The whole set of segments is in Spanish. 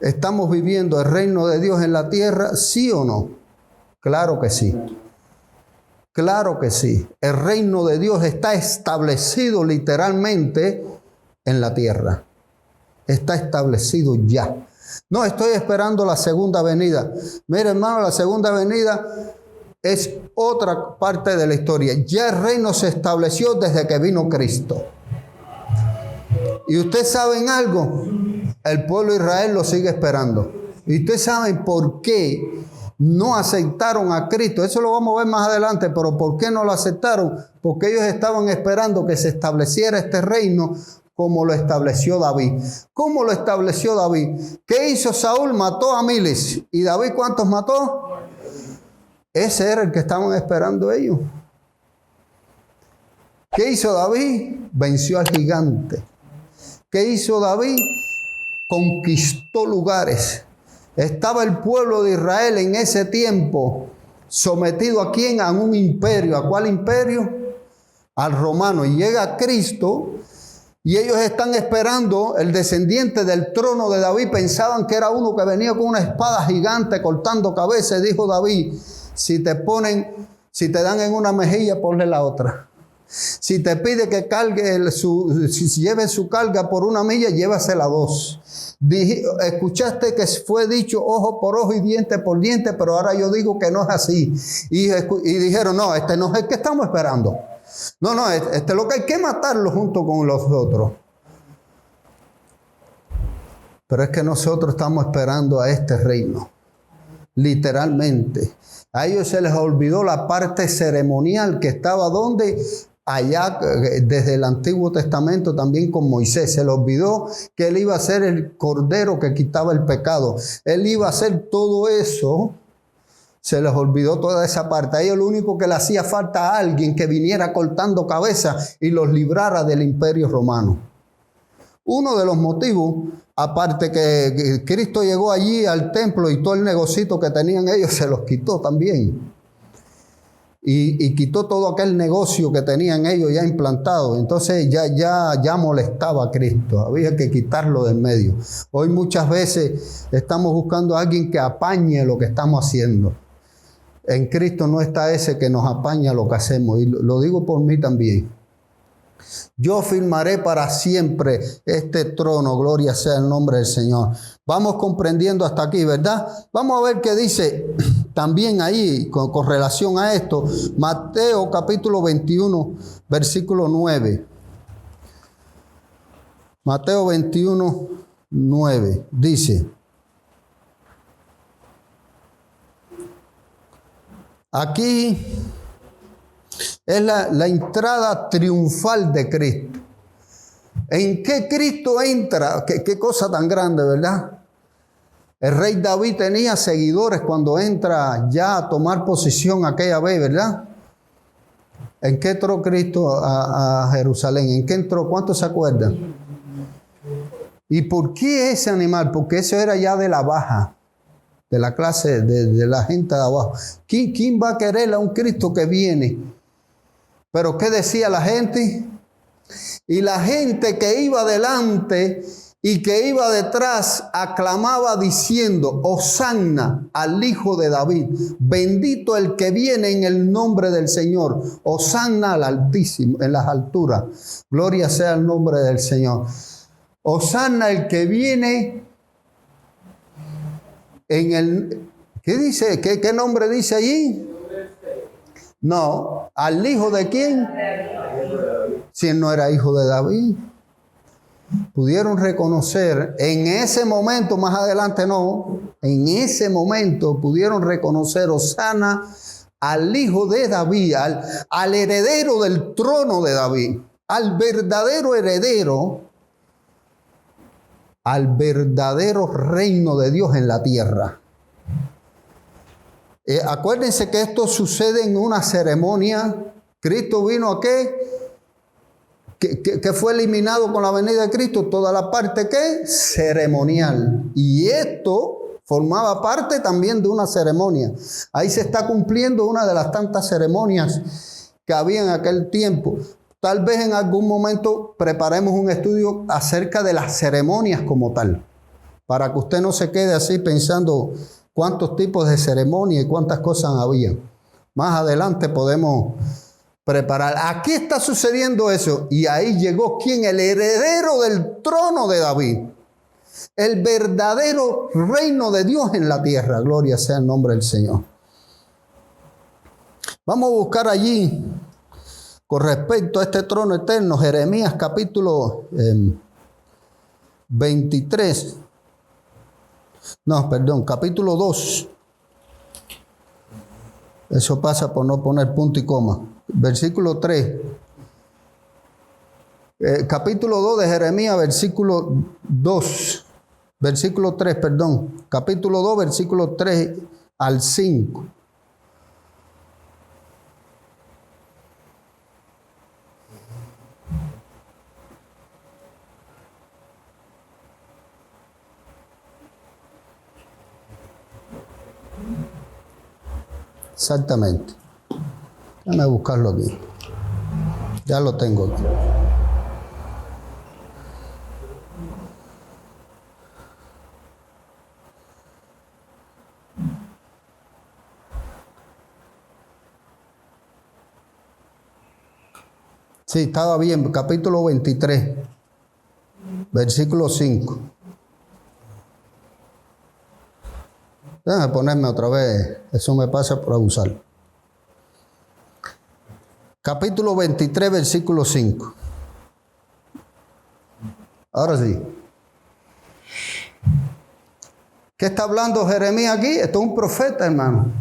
¿Estamos viviendo el reino de Dios en la tierra? ¿Sí o no? Claro que sí. Claro que sí. El reino de Dios está establecido literalmente en la tierra. Está establecido ya. No estoy esperando la segunda venida. Mire, hermano, la segunda venida es otra parte de la historia. Ya el reino se estableció desde que vino Cristo. Y ustedes saben algo, el pueblo de Israel lo sigue esperando. Y ustedes saben por qué no aceptaron a Cristo. Eso lo vamos a ver más adelante, pero ¿por qué no lo aceptaron? Porque ellos estaban esperando que se estableciera este reino como lo estableció David. ¿Cómo lo estableció David? ¿Qué hizo Saúl? Mató a miles. ¿Y David cuántos mató? Ese era el que estaban esperando ellos. ¿Qué hizo David? Venció al gigante. ¿Qué hizo David? Conquistó lugares. Estaba el pueblo de Israel en ese tiempo sometido ¿a quién? A un imperio. ¿A cuál imperio? Al romano. Y llega Cristo y ellos están esperando el descendiente del trono de David. Pensaban que era uno que venía con una espada gigante cortando cabezas. Dijo David, si te dan en una mejilla, ponle la otra. Si te pide que cargue si lleve su carga por 1 milla, llévasela 2. Escuchaste que fue dicho ojo por ojo y diente por diente, pero ahora yo digo que no es así. Y dijeron, no, este no es el que estamos esperando. No, este es lo que hay que matarlo junto con los otros. Pero es que nosotros estamos esperando a este reino. Literalmente. A ellos se les olvidó la parte ceremonial que estaba donde allá desde el Antiguo Testamento también con Moisés. Se les olvidó que él iba a ser el cordero que quitaba el pecado. Él iba a hacer todo eso. Se les olvidó toda esa parte. A ellos lo único que le hacía falta a alguien que viniera cortando cabezas y los librara del imperio romano. Uno de los motivos, aparte que Cristo llegó allí al templo y todo el negocito que tenían ellos se los quitó también. Y quitó todo aquel negocio que tenían ellos ya implantado. Entonces ya molestaba a Cristo. Había que quitarlo del medio. Hoy muchas veces estamos buscando a alguien que apañe lo que estamos haciendo. En Cristo no está ese que nos apaña lo que hacemos. Y lo digo por mí también. Yo firmaré para siempre este trono, gloria sea el nombre del Señor. Vamos comprendiendo hasta aquí, ¿verdad? Vamos a ver qué dice también ahí con relación a esto. Mateo capítulo 21, versículo 9. Mateo 21, 9 dice: aquí es la entrada triunfal de Cristo. ¿En qué Cristo entra? Qué cosa tan grande, ¿verdad? El rey David tenía seguidores cuando entra ya a tomar posición aquella vez, ¿verdad? ¿En qué entró Cristo a Jerusalén? ¿En qué entró? ¿Cuántos se acuerdan? ¿Y por qué ese animal? Porque eso era ya de la baja, de la clase, de la gente de abajo. ¿Quién va a querer a un Cristo que viene? Pero ¿qué decía la gente? Y la gente que iba delante y que iba detrás aclamaba diciendo: Hosanna al Hijo de David. Bendito el que viene en el nombre del Señor. Hosanna al Altísimo, en las alturas. Gloria sea el nombre del Señor. Hosanna el que viene en el... ¿Qué dice? ¿Qué nombre dice allí? No, ¿al hijo de quién? Si él no era hijo de David. Pudieron reconocer en ese momento, más adelante no, en ese momento pudieron reconocer Hosanna al hijo de David, al heredero del trono de David, al verdadero heredero, al verdadero reino de Dios en la tierra. Acuérdense que esto sucede en una ceremonia. Cristo vino a ¿qué? Que fue eliminado con la venida de Cristo toda la parte ¿qué? Ceremonial. Y esto formaba parte también de una ceremonia. Ahí se está cumpliendo una de las tantas ceremonias que había en aquel tiempo. Tal vez en algún momento preparemos un estudio acerca de las ceremonias como tal. para que usted no se quede así pensando cuántos tipos de ceremonia y cuántas cosas había. Más adelante podemos preparar. Aquí está sucediendo eso. Y ahí llegó ¿quién? El heredero del trono de David. El verdadero reino de Dios en la tierra. Gloria sea el nombre del Señor. Vamos a buscar allí, con respecto a este trono eterno, Jeremías capítulo 23. No, perdón, capítulo 2. Eso pasa por no poner punto y coma. Versículo 3. Capítulo 2 de Jeremías, versículo 2. Versículo 3, perdón. Capítulo 2, versículo 3 al 5. Exactamente. Déjame buscarlo aquí. Ya lo tengo aquí. Sí, estaba bien. Capítulo 23, versículo 5. Déjame ponerme otra vez. Eso me pasa por abusar. Capítulo 23, versículo 5. Ahora sí. ¿Qué está hablando Jeremías aquí? Esto es un profeta, hermano.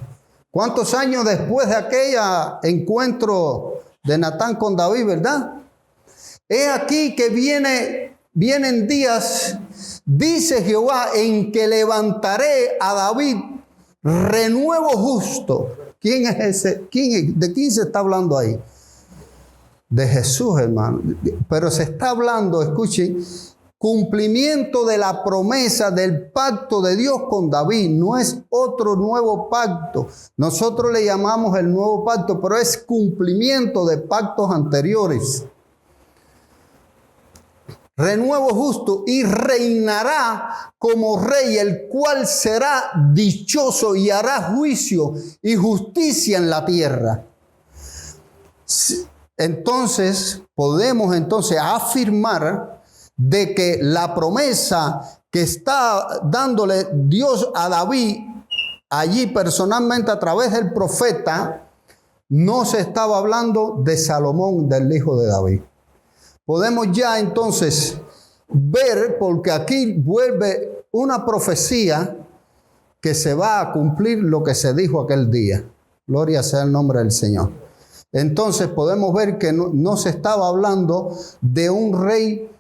¿Cuántos años después de aquella encuentro de Natán con David, verdad? He aquí que vienen días, dice Jehová, en que levantaré a David renuevo justo. ¿Quién es ese? ¿De quién se está hablando ahí? De Jesús, hermano. Pero se está hablando, escuchen, cumplimiento de la promesa del pacto de Dios con David. No es otro nuevo pacto. Nosotros le llamamos el nuevo pacto, pero es cumplimiento de pactos anteriores. Renuevo justo, y reinará como rey, el cual será dichoso y hará juicio y justicia en la tierra. Entonces, podemos afirmar de que la promesa que está dándole Dios a David allí personalmente a través del profeta, no se estaba hablando de Salomón, del hijo de David. Podemos ya entonces ver, porque aquí vuelve una profecía que se va a cumplir lo que se dijo aquel día. Gloria sea el nombre del Señor. Entonces podemos ver que no se estaba hablando de un rey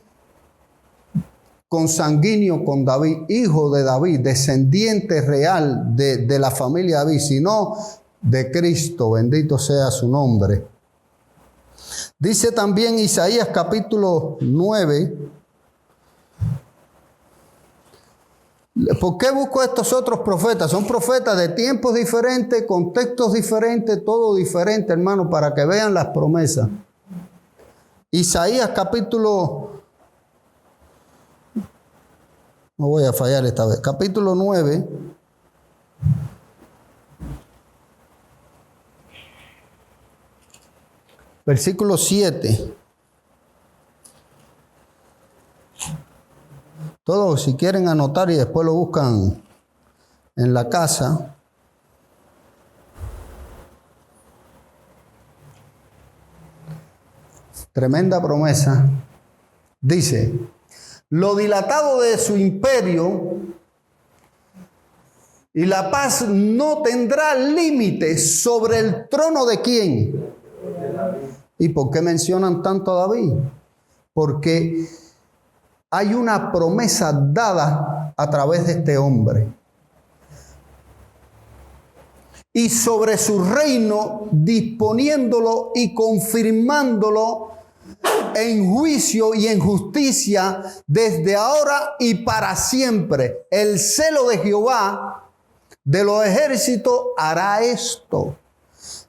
consanguíneo con David, hijo de David, descendiente real de la familia de David, sino de Cristo, bendito sea su nombre. Dice también Isaías capítulo 9. ¿Por qué busco estos otros profetas? Son profetas de tiempos diferentes, contextos diferentes, todo diferente, hermano, para que vean las promesas. Isaías capítulo... No voy a fallar esta vez. Capítulo 9. Versículo 7. Todos, si quieren anotar y después lo buscan en la casa. Tremenda promesa. Dice: lo dilatado de su imperio y la paz no tendrá límite sobre el trono de ¿quién? ¿Y por qué mencionan tanto a David? Porque hay una promesa dada a través de este hombre. Y sobre su reino, disponiéndolo y confirmándolo en juicio y en justicia desde ahora y para siempre. El celo de Jehová de los ejércitos hará esto.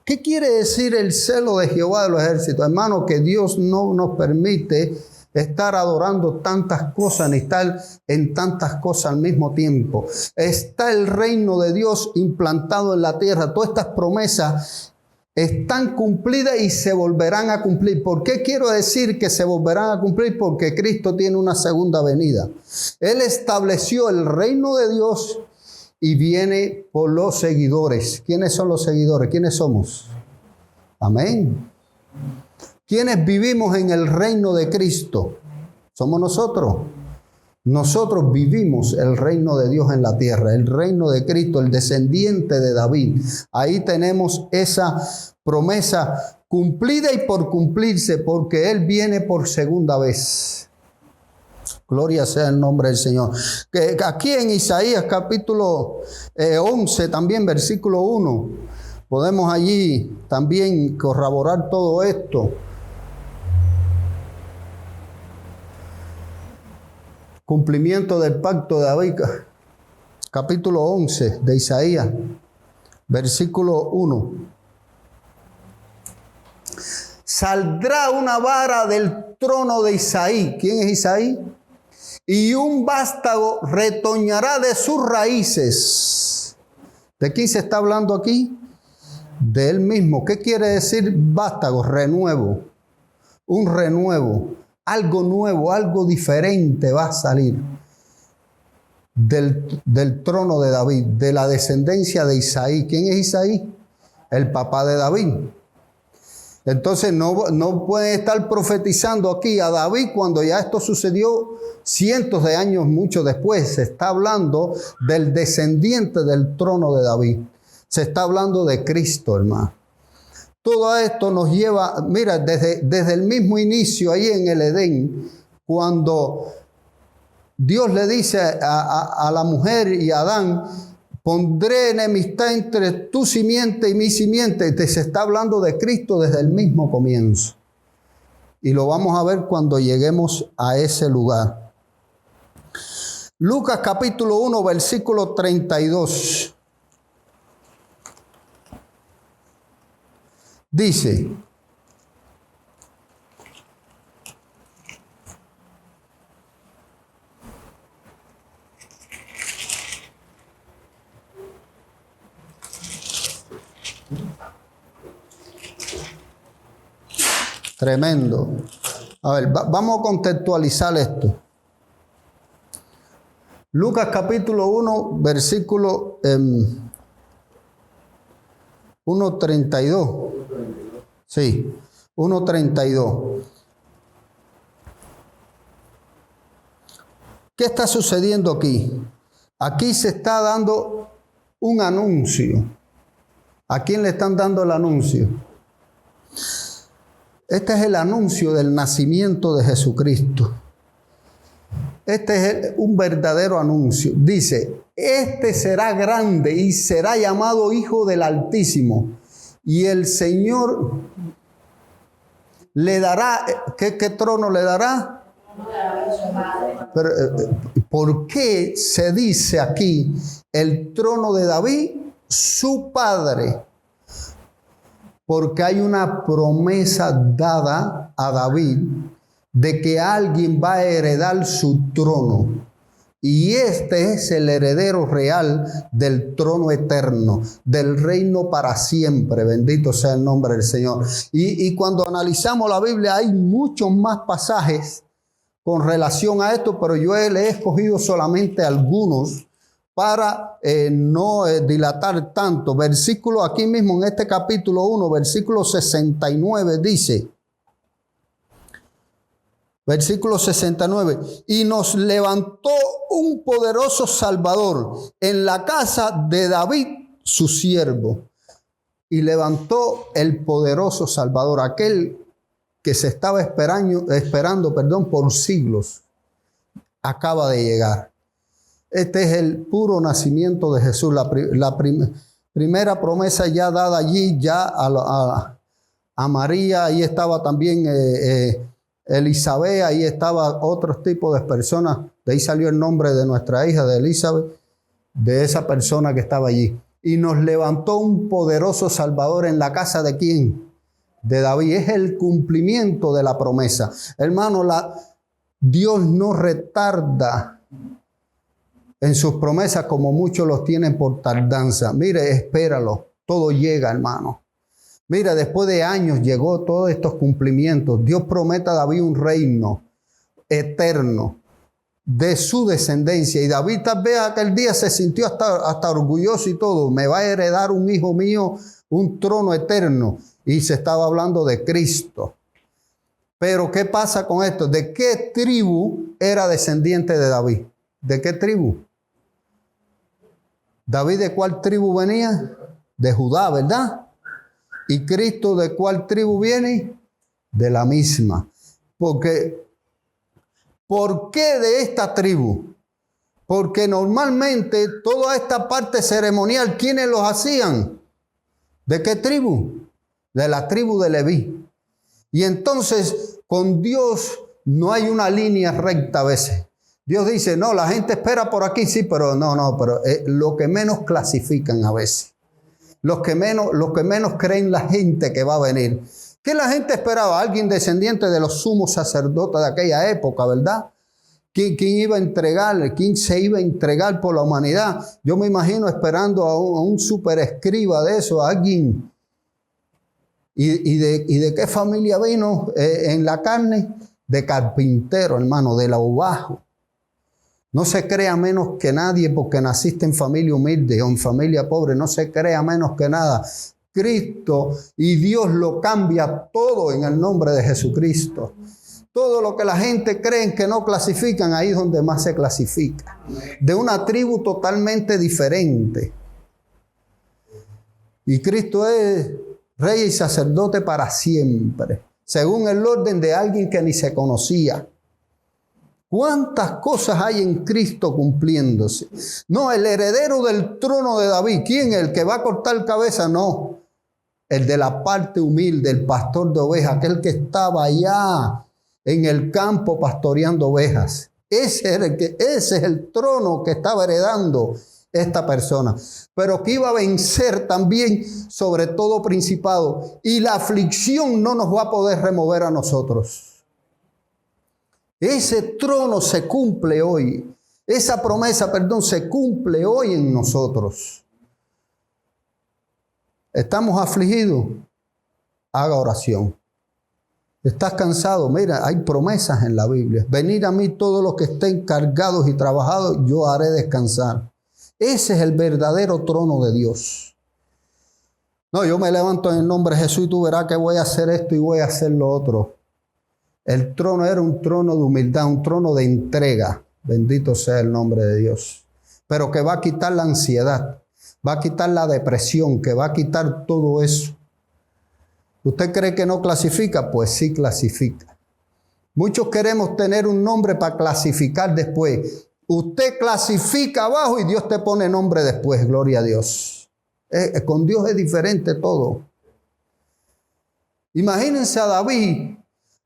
¿Qué quiere decir el celo de Jehová de los ejércitos? Hermano, que Dios no nos permite estar adorando tantas cosas ni estar en tantas cosas al mismo tiempo. Está el reino de Dios implantado en la tierra. Todas estas promesas están cumplidas y se volverán a cumplir. ¿Por qué quiero decir que se volverán a cumplir? Porque Cristo tiene una segunda venida. Él estableció el reino de Dios y viene por los seguidores. ¿Quiénes son los seguidores? ¿Quiénes somos? Amén. ¿Quiénes vivimos en el reino de Cristo? Somos nosotros. Nosotros vivimos el reino de Dios en la tierra, el reino de Cristo, el descendiente de David. Ahí tenemos esa promesa cumplida y por cumplirse, porque Él viene por segunda vez. Gloria sea el nombre del Señor. Que aquí en Isaías capítulo 11, también versículo 1, podemos allí también corroborar todo esto. Cumplimiento del pacto de David, capítulo 11 de Isaías, versículo 1. Saldrá una vara del trono de Isaí. ¿Quién es Isaí? Y un vástago retoñará de sus raíces. ¿De quién se está hablando aquí? De él mismo. ¿Qué quiere decir vástago? Renuevo. Un renuevo. Algo nuevo, algo diferente va a salir del trono de David, de la descendencia de Isaí. ¿Quién es Isaí? El papá de David. Entonces no pueden estar profetizando aquí a David cuando ya esto sucedió cientos de años mucho después. Se está hablando del descendiente del trono de David. Se está hablando de Cristo, hermano. Todo esto nos lleva, mira, desde el mismo inicio ahí en el Edén, cuando Dios le dice a la mujer y a Adán, pondré enemistad entre tu simiente y mi simiente. Se está hablando de Cristo desde el mismo comienzo. Y lo vamos a ver cuando lleguemos a ese lugar. Lucas capítulo 1, versículo 32. Dice, tremendo. A ver, vamos a contextualizar esto. Lucas capítulo 1, versículo 1:32. Sí, 1:32. ¿Qué está sucediendo aquí? Aquí se está dando un anuncio. ¿A quién le están dando el anuncio? Este es el anuncio del nacimiento de Jesucristo. Este es un verdadero anuncio. Dice, este será grande y será llamado Hijo del Altísimo. Y el Señor le dará, ¿qué trono le dará? Pero, ¿por qué se dice aquí el trono de David, su padre? Porque hay una promesa dada a David de que alguien va a heredar su trono. Y este es el heredero real del trono eterno, del reino para siempre. Bendito sea el nombre del Señor. Y cuando analizamos la Biblia hay muchos más pasajes con relación a esto, pero yo le he escogido solamente algunos para no dilatar tanto. Versículo aquí mismo en este capítulo 1, versículo 69 dice, versículo 69, y nos levantó un poderoso Salvador en la casa de David, su siervo. Y levantó el poderoso Salvador, aquel que se estaba esperando por siglos, acaba de llegar. Este es el puro nacimiento de Jesús, la primera promesa ya dada allí, ya a María. Ahí estaba también Elizabeth, ahí estaba otros tipos de personas. De ahí salió el nombre de nuestra hija, de Elizabeth, de esa persona que estaba allí. Y nos levantó un poderoso Salvador en la casa de ¿quién? De David. Es el cumplimiento de la promesa. Hermano, Dios no retarda en sus promesas como muchos los tienen por tardanza. Mire, espéralo. Todo llega, hermano. Mira, después de años llegó todos estos cumplimientos. Dios promete a David un reino eterno de su descendencia. Y David tal vez aquel día se sintió hasta orgulloso y todo. Me va a heredar un hijo mío un trono eterno. Y se estaba hablando de Cristo. Pero ¿qué pasa con esto? ¿De qué tribu era descendiente de David? ¿De qué tribu? ¿David de cuál tribu venía? De Judá, ¿verdad? ¿Y Cristo de cuál tribu viene? De la misma. Porque, ¿por qué de esta tribu? Porque normalmente toda esta parte ceremonial, ¿quiénes los hacían? ¿De qué tribu? De la tribu de Leví. Y entonces con Dios no hay una línea recta a veces. Dios dice, no, la gente espera por aquí, sí, pero pero lo que menos clasifican a veces. Los que menos creen la gente que va a venir. ¿Qué la gente esperaba? Alguien descendiente de los sumos sacerdotes de aquella época, ¿verdad? ¿Quién iba a entregar? ¿Quién se iba a entregar por la humanidad? Yo me imagino esperando a un super escriba de eso, a alguien. ¿Y de qué familia vino en la carne? De carpintero, hermano, de lo bajo. No se crea menos que nadie porque naciste en familia humilde o en familia pobre. No se crea menos que nada. Cristo y Dios lo cambia todo en el nombre de Jesucristo. Todo lo que la gente cree que no clasifican, ahí es donde más se clasifica. De una tribu totalmente diferente. Y Cristo es rey y sacerdote para siempre, según el orden de alguien que ni se conocía. ¿Cuántas cosas hay en Cristo cumpliéndose? No, el heredero del trono de David. ¿Quién? ¿El que va a cortar cabeza? No. El de la parte humilde, el pastor de ovejas, aquel que estaba allá en el campo pastoreando ovejas. Ese es el trono que estaba heredando esta persona, pero que iba a vencer también sobre todo principado, y la aflicción no nos va a poder remover a nosotros. Ese trono se cumple hoy, esa promesa, se cumple hoy en nosotros. ¿Estamos afligidos? Haga oración. ¿Estás cansado? Mira, hay promesas en la Biblia. Venid a mí todos los que estén cargados y trabajados, yo haré descansar. Ese es el verdadero trono de Dios. No, yo me levanto en el nombre de Jesús y tú verás que voy a hacer esto y voy a hacer lo otro. El trono era un trono de humildad, un trono de entrega. Bendito sea el nombre de Dios. Pero que va a quitar la ansiedad, va a quitar la depresión, que va a quitar todo eso. ¿Usted cree que no clasifica? Pues sí clasifica. Muchos queremos tener un nombre para clasificar después. Usted clasifica abajo y Dios te pone nombre después, gloria a Dios. Con Dios es diferente todo. Imagínense a David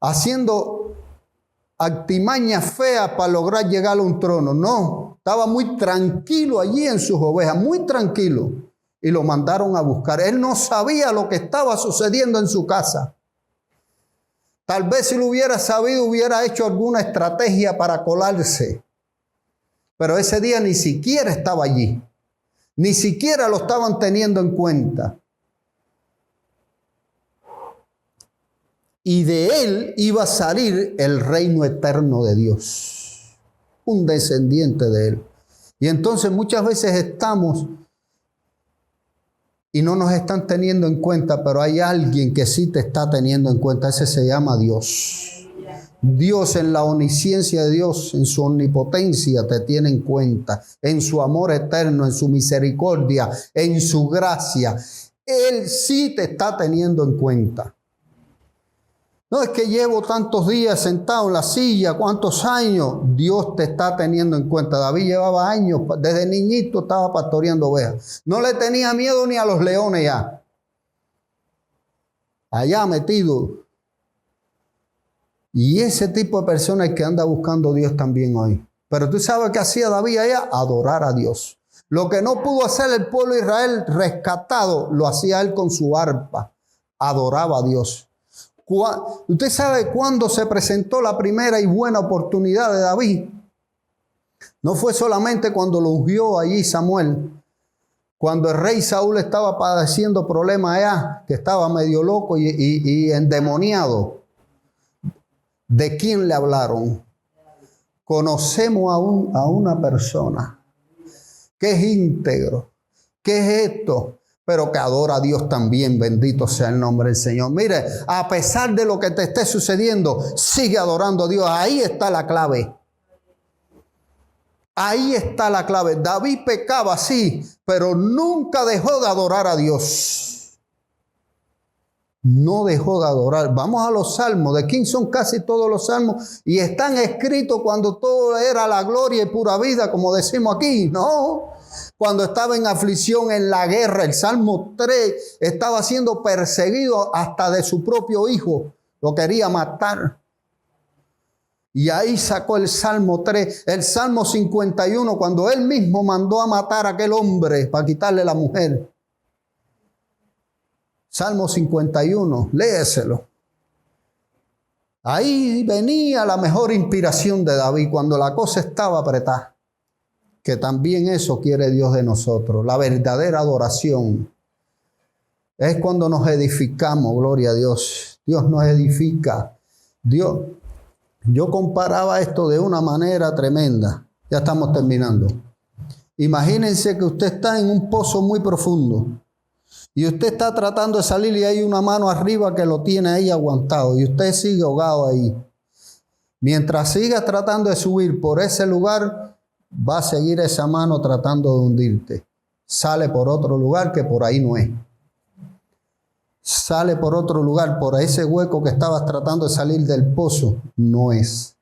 haciendo artimañas feas para lograr llegar a un trono. No, estaba muy tranquilo allí en sus ovejas, muy tranquilo. Y lo mandaron a buscar. Él no sabía lo que estaba sucediendo en su casa. Tal vez si lo hubiera sabido, hubiera hecho alguna estrategia para colarse. Pero ese día ni siquiera estaba allí. Ni siquiera lo estaban teniendo en cuenta. Y de él iba a salir el reino eterno de Dios. Un descendiente de él. Y entonces muchas veces estamos y no nos están teniendo en cuenta, pero hay alguien que sí te está teniendo en cuenta. Ese se llama Dios. Dios, en la omnisciencia de Dios, en su omnipotencia, te tiene en cuenta. En su amor eterno, en su misericordia, en su gracia. Él sí te está teniendo en cuenta. No es que llevo tantos días sentado en la silla, cuántos años. Dios te está teniendo en cuenta. David llevaba años, desde niñito estaba pastoreando ovejas. No le tenía miedo ni a los leones ya. Allá metido. Y ese tipo de personas que anda buscando a Dios también hoy. Pero tú sabes qué hacía David allá, adorar a Dios. Lo que no pudo hacer el pueblo de Israel rescatado, lo hacía él con su arpa. Adoraba a Dios. ¿Usted sabe cuándo se presentó la primera y buena oportunidad de David? No fue solamente cuando lo ungió allí Samuel, cuando el rey Saúl estaba padeciendo problemas allá, que estaba medio loco y endemoniado. ¿De quién le hablaron? Conocemos a una persona que es íntegro, que es esto, pero que adora a Dios también. Bendito sea el nombre del Señor. Mire, a pesar de lo que te esté sucediendo, sigue adorando a Dios. Ahí está la clave. Ahí está la clave. David pecaba, sí, pero nunca dejó de adorar a Dios. No dejó de adorar. Vamos a los salmos. ¿De quién son casi todos los salmos? Y están escritos cuando todo era la gloria y pura vida, como decimos aquí. No. Cuando estaba en aflicción, en la guerra, el Salmo 3 estaba siendo perseguido hasta de su propio hijo. Lo quería matar. Y ahí sacó el Salmo 3, el Salmo 51, cuando él mismo mandó a matar a aquel hombre para quitarle la mujer. Salmo 51, léeselo. Ahí venía la mejor inspiración de David cuando la cosa estaba apretada. Que también eso quiere Dios de nosotros. La verdadera adoración es cuando nos edificamos, gloria a Dios. Dios nos edifica. Yo comparaba esto de una manera tremenda. Ya estamos terminando. Imagínense que usted está en un pozo muy profundo y usted está tratando de salir y hay una mano arriba que lo tiene ahí aguantado y usted sigue ahogado ahí. Mientras siga tratando de subir por ese lugar, va a seguir esa mano tratando de hundirte. Sale por otro lugar que por ahí no es. Sale por otro lugar, por ese hueco que estabas tratando de salir del pozo, no es.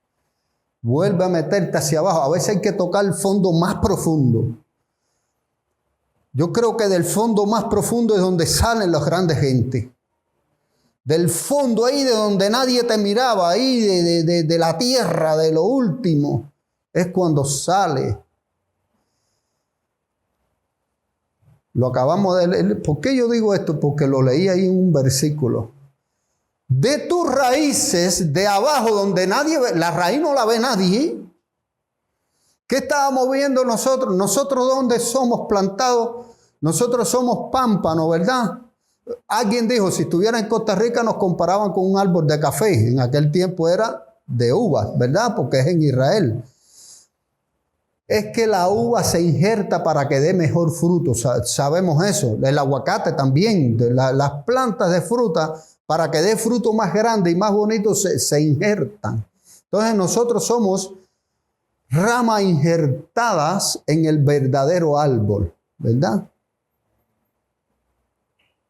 Vuelve a meterte hacia abajo. A veces hay que tocar el fondo más profundo. Yo creo que del fondo más profundo es donde salen las grandes gente. Del fondo ahí de donde nadie te miraba, ahí de la tierra, de lo último, es cuando sale. Lo acabamos de leer. ¿Por qué yo digo esto? Porque lo leí ahí en un versículo. De tus raíces, de abajo, donde nadie ve, la raíz no la ve nadie. ¿Qué estábamos viendo nosotros? Nosotros, ¿dónde somos plantados? Nosotros somos pámpanos, ¿verdad? Alguien dijo, si estuviera en Costa Rica nos comparaban con un árbol de café. En aquel tiempo era de uvas, ¿verdad? Porque es en Israel. Es que la uva se injerta para que dé mejor fruto. Sabemos eso. El aguacate también. Las plantas de fruta, para que dé fruto más grande y más bonito, se injertan. Entonces nosotros somos ramas injertadas en el verdadero árbol, ¿verdad?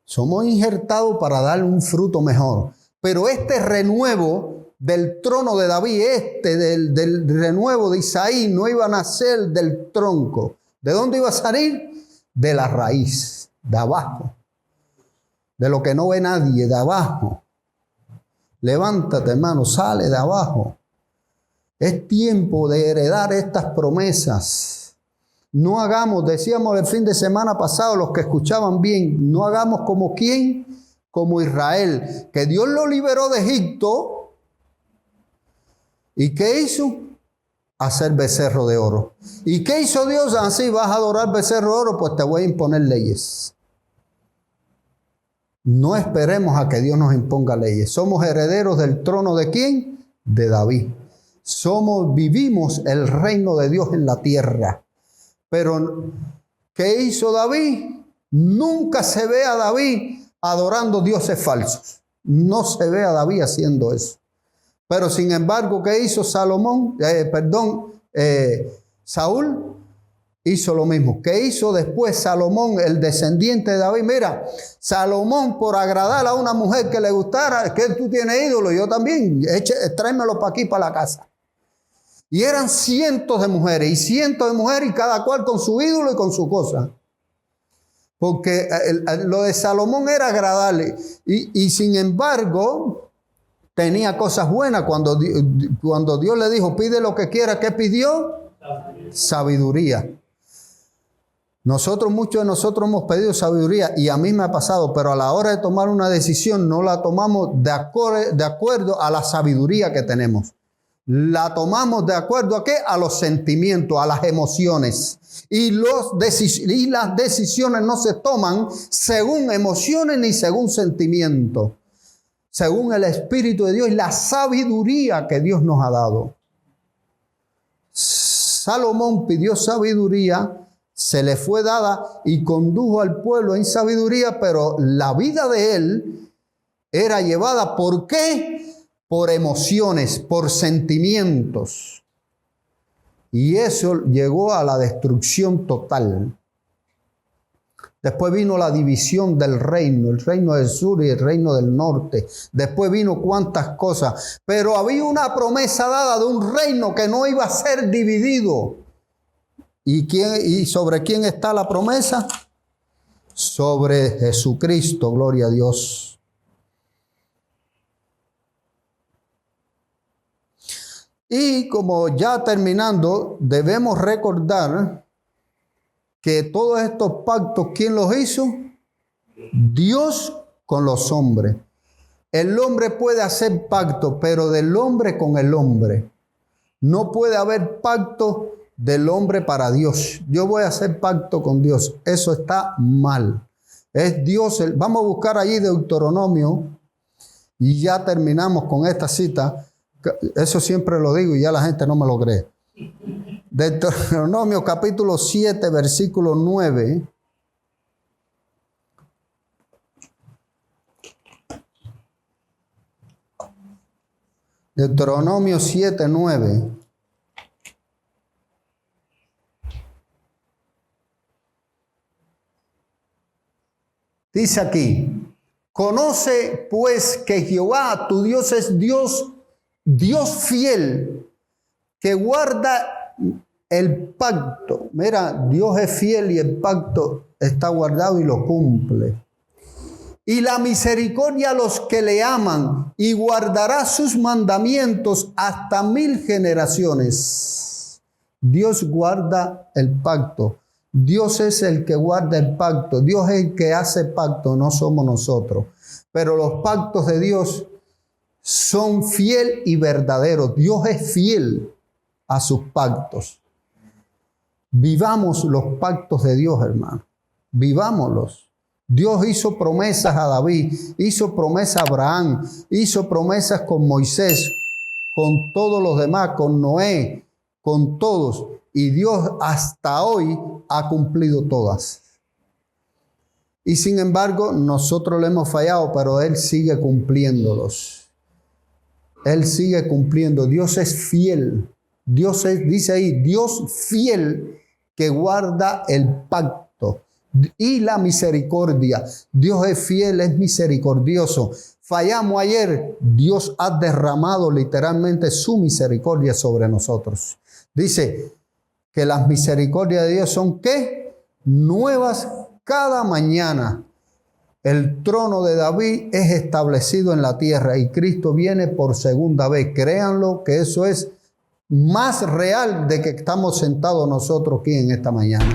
Somos injertados para dar un fruto mejor. Pero este renuevo del trono de David, del renuevo de Isaí, no iba a nacer del tronco. ¿De dónde iba a salir? De la raíz, de abajo. De lo que no ve nadie, de abajo. Levántate, hermano, sale de abajo. Es tiempo de heredar estas promesas. No hagamos, decíamos el fin de semana pasado, los que escuchaban bien, no hagamos como quién, como Israel, que Dios lo liberó de Egipto. ¿Y qué hizo? Hacer becerro de oro. ¿Y qué hizo Dios? Así vas a adorar becerro de oro, pues te voy a imponer leyes. No esperemos a que Dios nos imponga leyes. Somos herederos del trono ¿de quién? De David. Vivimos el reino de Dios en la tierra. Pero, ¿qué hizo David? Nunca se ve a David adorando dioses falsos. No se ve a David haciendo eso. Pero sin embargo, ¿qué hizo Saúl? Hizo lo mismo. ¿Qué hizo después Salomón, el descendiente de David? Mira, Salomón, por agradar a una mujer que le gustara, que tú tienes ídolo, yo también, tráemelo para aquí, para la casa. Y eran cientos de mujeres y cada cual con su ídolo y con su cosa. Porque lo de Salomón era agradarle. Y sin embargo, tenía cosas buenas. Cuando Dios le dijo, pide lo que quiera, ¿qué pidió? Sabiduría. Muchos de nosotros hemos pedido sabiduría y a mí me ha pasado, pero a la hora de tomar una decisión no la tomamos de acuerdo a la sabiduría que tenemos. La tomamos de acuerdo a qué? A los sentimientos, a las emociones. Y las decisiones no se toman según emociones ni según sentimientos, según el Espíritu de Dios y la sabiduría que Dios nos ha dado. Salomón pidió sabiduría, se le fue dada y condujo al pueblo en sabiduría, pero la vida de él era llevada, ¿por qué? Por emociones, por sentimientos. Y eso llegó a la destrucción total. Después vino la división del reino, el reino del sur y el reino del norte. Después vino cuantas cosas. Pero había una promesa dada de un reino que no iba a ser dividido. ¿Y sobre quién está la promesa? Sobre Jesucristo, gloria a Dios. Y como ya terminando, debemos recordar que todos estos pactos, ¿quién los hizo? Dios con los hombres. El hombre puede hacer pacto, pero del hombre con el hombre. No puede haber pacto del hombre para Dios. Yo voy a hacer pacto con Dios. Eso está mal. Es Dios. Vamos a buscar allí Deuteronomio y ya terminamos con esta cita. Eso siempre lo digo y ya la gente no me lo cree. Deuteronomio capítulo 7, versículo 9. Deuteronomio 7, 9. Dice aquí, conoce pues que Jehová tu Dios es Dios fiel, que guarda el pacto. Mira, Dios es fiel y el pacto está guardado y lo cumple. Y la misericordia a los que le aman, y guardará sus mandamientos hasta 1000 generaciones. Dios guarda el pacto. Dios es el que guarda el pacto. Dios es el que hace pacto, no somos nosotros. Pero los pactos de Dios son fiel y verdaderos. Dios es fiel a sus pactos. Vivamos los pactos de Dios, hermano. Vivámoslos. Dios hizo promesas a David, hizo promesas a Abraham, hizo promesas con Moisés, con todos los demás, con Noé, con todos. Y Dios hasta hoy ha cumplido todas. Y sin embargo, nosotros le hemos fallado, pero Él sigue cumpliéndolos. Él sigue cumpliendo. Dios es fiel. Dios es, dice ahí, Dios fiel que guarda el pacto y la misericordia. Dios es fiel, es misericordioso. Fallamos ayer, Dios ha derramado literalmente su misericordia sobre nosotros. Dice que las misericordias de Dios son ¿qué? Nuevas cada mañana. El trono de David es establecido en la tierra y Cristo viene por segunda vez. Créanlo que eso es más real de que estamos sentados nosotros aquí en esta mañana.